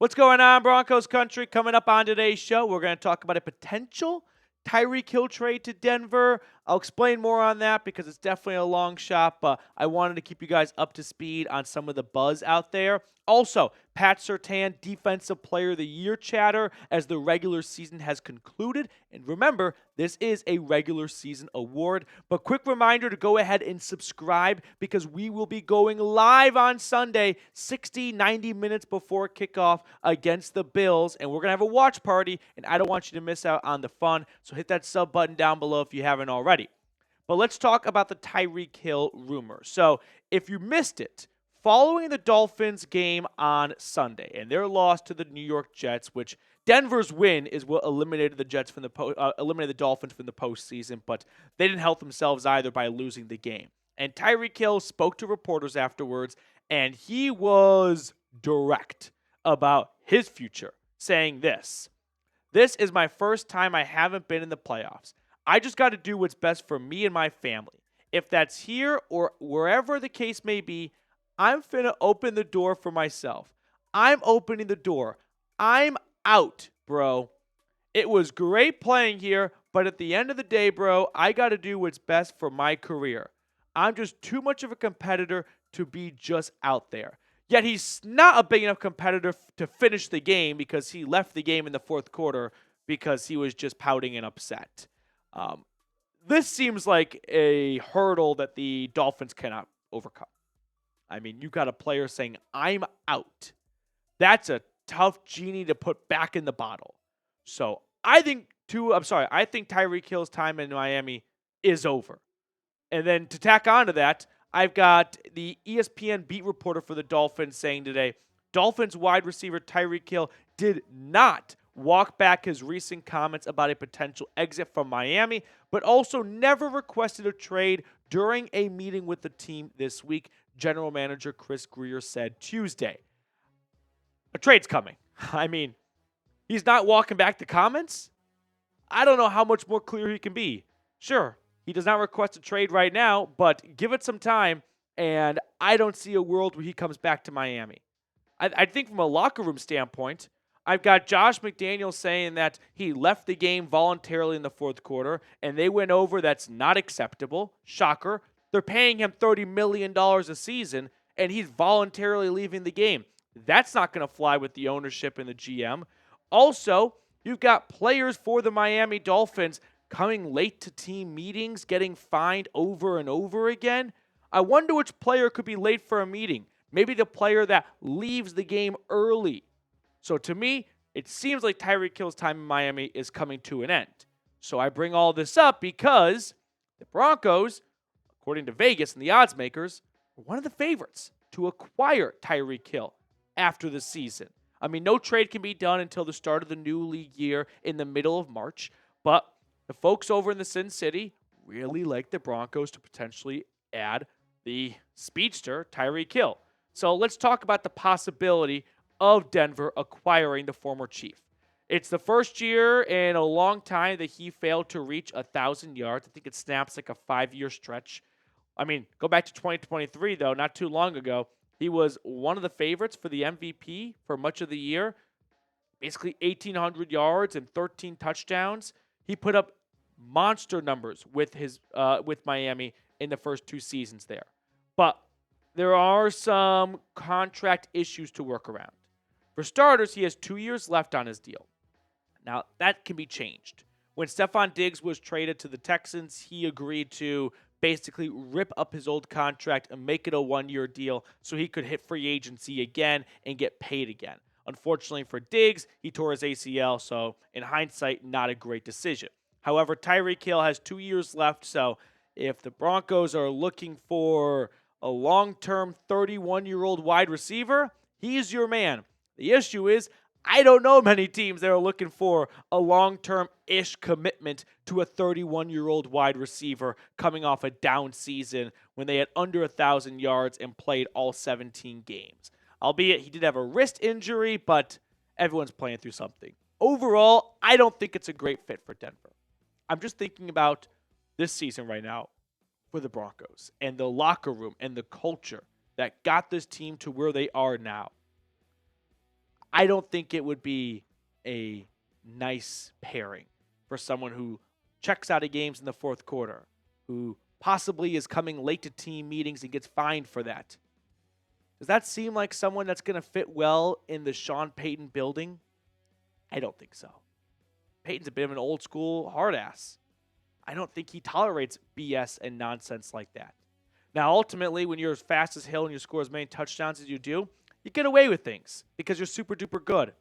What's going on, Broncos country? Coming up on today's show, we're going to talk about a potential Tyreek Hill trade to Denver. I'll explain more on that because it's definitely a long shot, but I wanted to keep you guys up to speed on some of the buzz out there. Also, Pat Surtain, Defensive Player of the Year chatter as the regular season has concluded. And remember, this is a regular season award. But quick reminder to go ahead and subscribe because we will be going live on Sunday, 90 minutes before kickoff against the Bills. And we're going to have a watch party, and I don't want you to miss out on the fun. So hit that sub button down below if you haven't already. But let's talk about the Tyreek Hill rumor. So if you missed it, following the Dolphins game on Sunday and their loss to the New York Jets, which Denver's win is what eliminated the Dolphins from the postseason, but they didn't help themselves either by losing the game. And Tyreek Hill spoke to reporters afterwards, and he was direct about his future, saying this: "This is my first time I haven't been in the playoffs. I just got to do what's best for me and my family. If that's here or wherever the case may be, I'm finna open the door for myself. I'm opening the door. I'm out, bro. It was great playing here, but at the end of the day, bro, I got to do what's best for my career. I'm just too much of a competitor to be just out there." Yet he's not a big enough competitor to finish the game because he left the game in the fourth quarter because he was just pouting and upset. This seems like a hurdle that the Dolphins cannot overcome. I mean, you got a player saying, "I'm out." That's a tough genie to put back in the bottle. So I think Tyreek Hill's time in Miami is over. And then to tack on to that, I've got the ESPN beat reporter for the Dolphins saying today, Dolphins wide receiver Tyreek Hill did not walk back his recent comments about a potential exit from Miami, but also never requested a trade during a meeting with the team this week, General Manager Chris Grier said Tuesday. A trade's coming. I mean, he's not walking back the comments? I don't know how much more clear he can be. Sure, he does not request a trade right now, but give it some time, and I don't see a world where he comes back to Miami. I think from a locker room standpoint, I've got Josh McDaniels saying that he left the game voluntarily in the fourth quarter, and they went over. That's not acceptable. Shocker. They're paying him $30 million a season, and he's voluntarily leaving the game. That's not going to fly with the ownership and the GM. Also, you've got players for the Miami Dolphins coming late to team meetings, getting fined over and over again. I wonder which player could be late for a meeting. Maybe the player that leaves the game early. So to me, it seems like Tyreek Hill's time in Miami is coming to an end. So I bring all this up because the Broncos, according to Vegas and the odds makers, were one of the favorites to acquire Tyreek Hill after the season. I mean, no trade can be done until the start of the new league year in the middle of March, but the folks over in the Sin City really like the Broncos to potentially add the speedster Tyreek Hill. So let's talk about the possibility of Denver acquiring the former Chief. It's the first year in a long time that he failed to reach 1,000 yards. I think it snaps like a 5-year stretch. I mean, go back to 2023, though, not too long ago. He was one of the favorites for the MVP for much of the year. Basically 1,800 yards and 13 touchdowns. He put up monster numbers with Miami in the first 2 seasons there. But there are some contract issues to work around. For starters, he has 2 years left on his deal. Now, that can be changed. When Stephon Diggs was traded to the Texans, he agreed to basically rip up his old contract and make it a 1-year deal so he could hit free agency again and get paid again. Unfortunately for Diggs, he tore his ACL, so in hindsight, not a great decision. However, Tyreek Hill has 2 years left, so if the Broncos are looking for a long-term 31-year-old wide receiver, he's your man. The issue is, I don't know many teams that are looking for a long-term-ish commitment to a 31-year-old wide receiver coming off a down season when they had under 1,000 yards and played all 17 games. Albeit he did have a wrist injury, but everyone's playing through something. Overall, I don't think it's a great fit for Denver. I'm just thinking about this season right now for the Broncos and the locker room and the culture that got this team to where they are now. I don't think it would be a nice pairing for someone who checks out of games in the fourth quarter, who possibly is coming late to team meetings and gets fined for that. Does that seem like someone that's going to fit well in the Sean Payton building? I don't think so. Payton's a bit of an old school hard ass. I don't think he tolerates BS and nonsense like that. Now, ultimately, when you're as fast as Hill and you score as many touchdowns as you do, you get away with things because you're super duper good.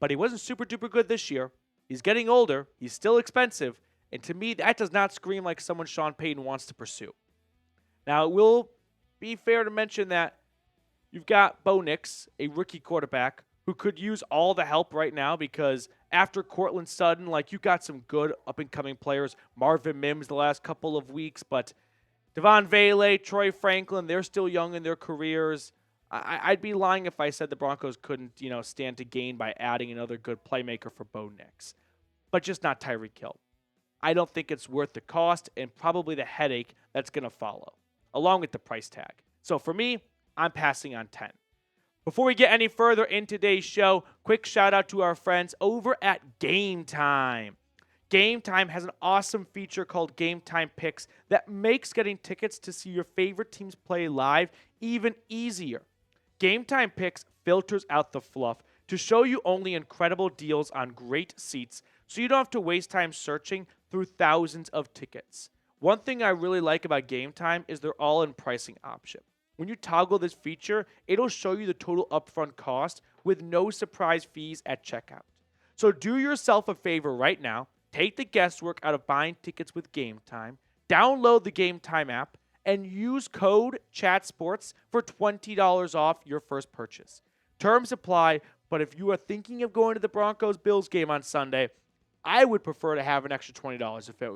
But he wasn't super duper good this year. He's getting older. He's still expensive. And to me, that does not scream like someone Sean Payton wants to pursue. Now, it will be fair to mention that you've got Bo Nix, a rookie quarterback, who could use all the help right now because after Cortland Sutton, like, you got some good up-and-coming players. Marvin Mims the last couple of weeks, but Devon Vele, Troy Franklin, they're still young in their careers. I'd be lying if I said the Broncos couldn't, stand to gain by adding another good playmaker for Bo Nix, but just not Tyreek Hill. I don't think it's worth the cost and probably the headache that's going to follow, along with the price tag. So for me, I'm passing on 10. Before we get any further in today's show, quick shout out to our friends over at Game Time. Game Time has an awesome feature called Game Time Picks that makes getting tickets to see your favorite teams play live even easier. Game Time Picks filters out the fluff to show you only incredible deals on great seats so you don't have to waste time searching through thousands of tickets. One thing I really like about Game Time is their all-in pricing option. When you toggle this feature, it'll show you the total upfront cost with no surprise fees at checkout. So do yourself a favor right now. Take the guesswork out of buying tickets with Game Time. Download the Game Time app and use code CHATSPORTS for $20 off your first purchase. Terms apply, but if you are thinking of going to the Broncos-Bills game on Sunday, I would prefer to have an extra $20 if it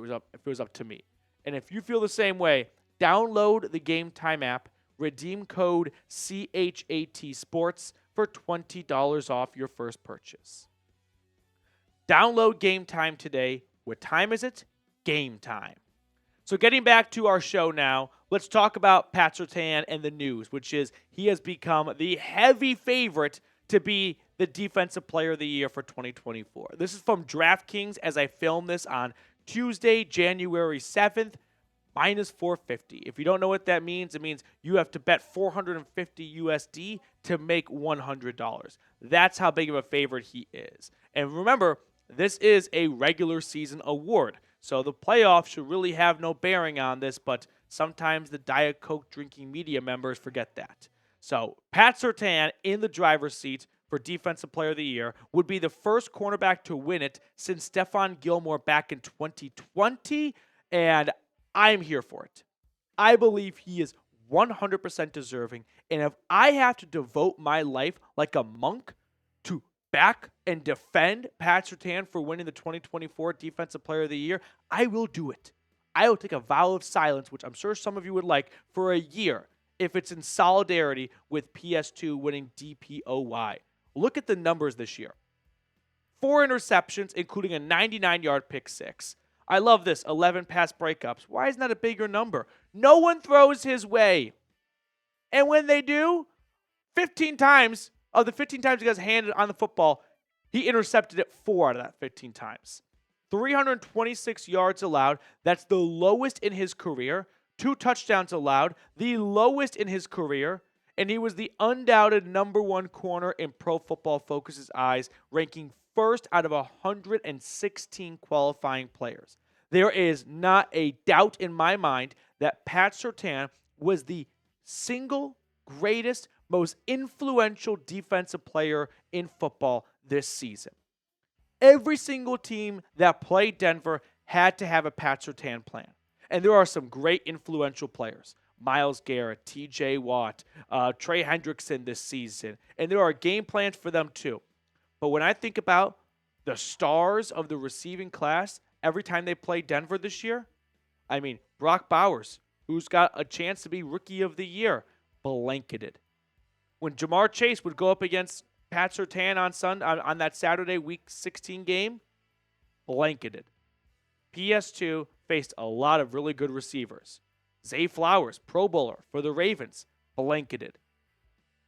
was up to me. And if you feel the same way, download the Game Time app. Redeem code CHAT Sports for $20 off your first purchase. Download Game Time today. What time is it? Game time. So getting back to our show now, let's talk about Pat Surtain and the news, which is he has become the heavy favorite to be the Defensive Player of the Year for 2024. This is from DraftKings as I film this on Tuesday, January 7th. Minus 450. If you don't know what that means, it means you have to bet 450 USD to make $100. That's how big of a favorite he is. And remember, this is a regular season award, so the playoffs should really have no bearing on this, but sometimes the Diet Coke drinking media members forget that. So Pat Surtain in the driver's seat for Defensive Player of the Year would be the first cornerback to win it since Stephon Gilmore back in 2020, and I'm here for it. I believe he is 100% deserving, and if I have to devote my life like a monk to back and defend Pat Surtain for winning the 2024 Defensive Player of the Year, I will do it. I will take a vow of silence, which I'm sure some of you would like, for a year if it's in solidarity with PS2 winning DPOY. Look at the numbers this year. 4 interceptions, including a 99-yard pick six. I love this. 11 pass breakups. Why isn't that a bigger number? No one throws his way. And when they do, 15 times of the 15 times he got handed on the football, he intercepted it 4 out of that 15 times. 326 yards allowed. That's the lowest in his career. 2 touchdowns allowed. The lowest in his career. And he was the undoubted number 1 corner in Pro Football Focus's eyes, ranking first out of 116 qualifying players. There is not a doubt in my mind that Pat Surtain was the single greatest, most influential defensive player in football this season. Every single team that played Denver had to have a Pat Surtain plan. And there are some great influential players. Myles Garrett, TJ Watt, Trey Hendrickson this season. And there are game plans for them too. But when I think about the stars of the receiving class every time they play Denver this year, I mean, Brock Bowers, who's got a chance to be Rookie of the Year, blanketed. When Jamar Chase would go up against Pat Surtain on that Saturday Week 16 game, blanketed. PS2 faced a lot of really good receivers. Zay Flowers, Pro Bowler for the Ravens, blanketed.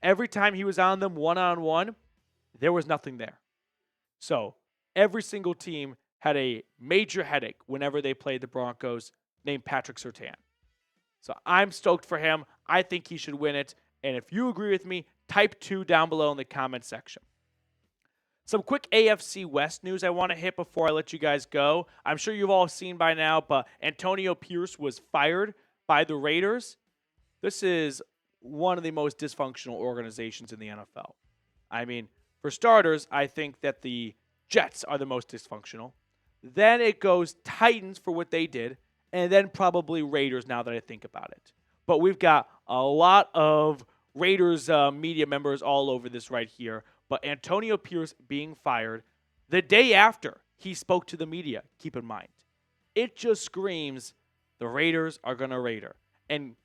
Every time he was on them one-on-one, there was nothing there. So every single team had a major headache whenever they played the Broncos named Patrick Surtain. So I'm stoked for him. I think he should win it. And if you agree with me, type 2 down below in the comment section. Some quick AFC West news I want to hit before I let you guys go. I'm sure you've all seen by now, but Antonio Pierce was fired by the Raiders. This is one of the most dysfunctional organizations in the NFL. I mean, for starters, I think that the Jets are the most dysfunctional. Then it goes Titans for what they did, and then probably Raiders now that I think about it. But we've got a lot of Raiders media members all over this right here. But Antonio Pierce being fired the day after he spoke to the media, keep in mind. It just screams the Raiders are going to Raider. And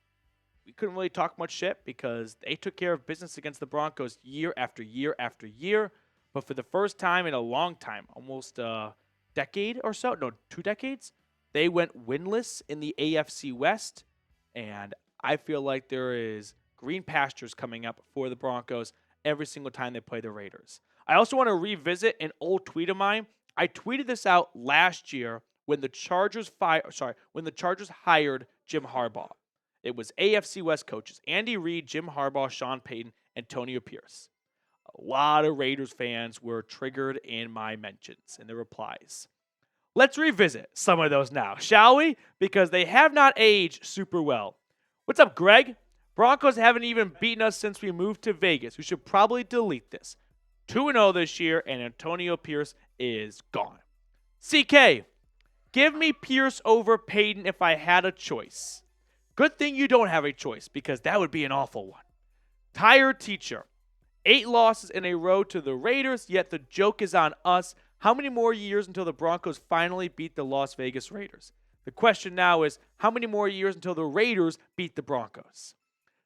we couldn't really talk much shit because they took care of business against the Broncos year after year after year. But for the first time in a long time, almost a decade or so, no, 2 decades, they went winless in the AFC West. And I feel like there is green pastures coming up for the Broncos every single time they play the Raiders. I also want to revisit an old tweet of mine. I tweeted this out last year when the Chargers hired Jim Harbaugh. It was AFC West coaches Andy Reid, Jim Harbaugh, Sean Payton, Antonio Pierce. A lot of Raiders fans were triggered in my mentions and the replies. Let's revisit some of those now, shall we? Because they have not aged super well. What's up, Greg? Broncos haven't even beaten us since we moved to Vegas. We should probably delete this. 2-0 this year, and Antonio Pierce is gone. CK, give me Pierce over Payton if I had a choice. Good thing you don't have a choice, because that would be an awful one. Tired teacher. 8 losses in a row to the Raiders, yet the joke is on us. How many more years until the Broncos finally beat the Las Vegas Raiders? The question now is, how many more years until the Raiders beat the Broncos?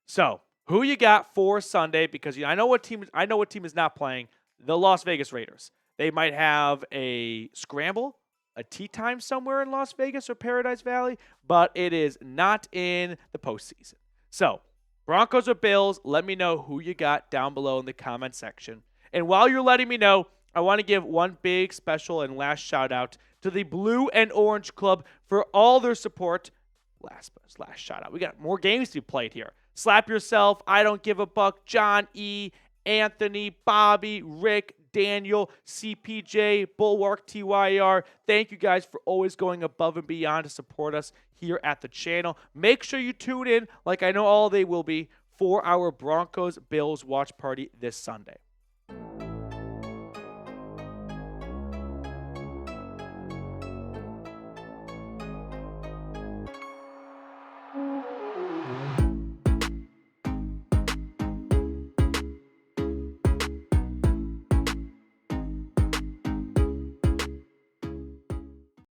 So, who you got for Sunday? Because I know what team is not playing. The Las Vegas Raiders. They might have a scramble, a tea time somewhere in Las Vegas or Paradise Valley, but it is not in the postseason. So, Broncos or Bills, let me know who you got down below in the comment section. And while you're letting me know, I want to give one big special and last shout out to the Blue and Orange Club for all their support. Last shout out. We got more games to be played here. Slap Yourself, I Don't Give a Buck, John E., Anthony, Bobby, Rick, Daniel, CPJ, Bulwark, TYR. Thank you guys for always going above and beyond to support us here at the channel. Make sure you tune in, like I know all they will be, for our Broncos-Bills watch party this Sunday.